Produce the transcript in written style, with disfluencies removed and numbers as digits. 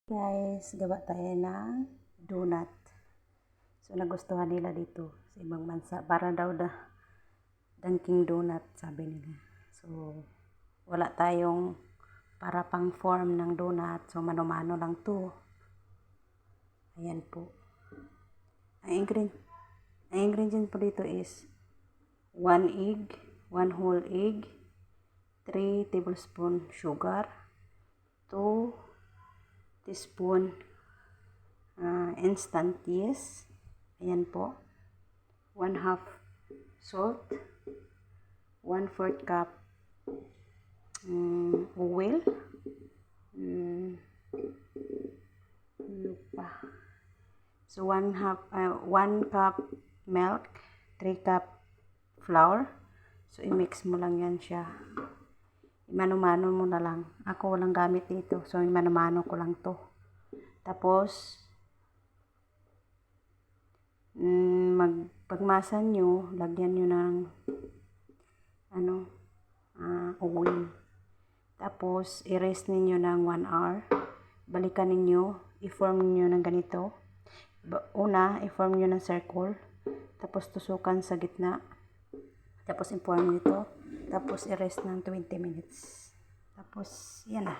Guys, gawa tayo ng donut. So, nagustuhan nila dito sa ibang bansa. Para daw Dunkin Donut, sabi nila. So, wala tayong para pang form ng donut. So, mano-mano lang to. Ayan po. Ang ingredient po dito is 1 egg, 1 whole egg, 3 tablespoon sugar, 2 teaspoon instant yeast, ayan po, 1/2 salt, 1/4 cup oil, ano pa, so 1 cup milk, 3 cup flour. So i-mix mo lang yan siya, imano-mano mo na lang. Ako walang gamit dito, so imano-mano ko lang to. Tapos pagmasa nyo, lagyan nyo ng oil. Tapos i-rest ninyo ng 1 hour. Balikan ninyo, i-form niyo ng ganito. Una, i-form niyo ng circle, tapos tusukan sa gitna, tapos i-form nito, tapos i-rest ng 20 minutes. Tapos yan na.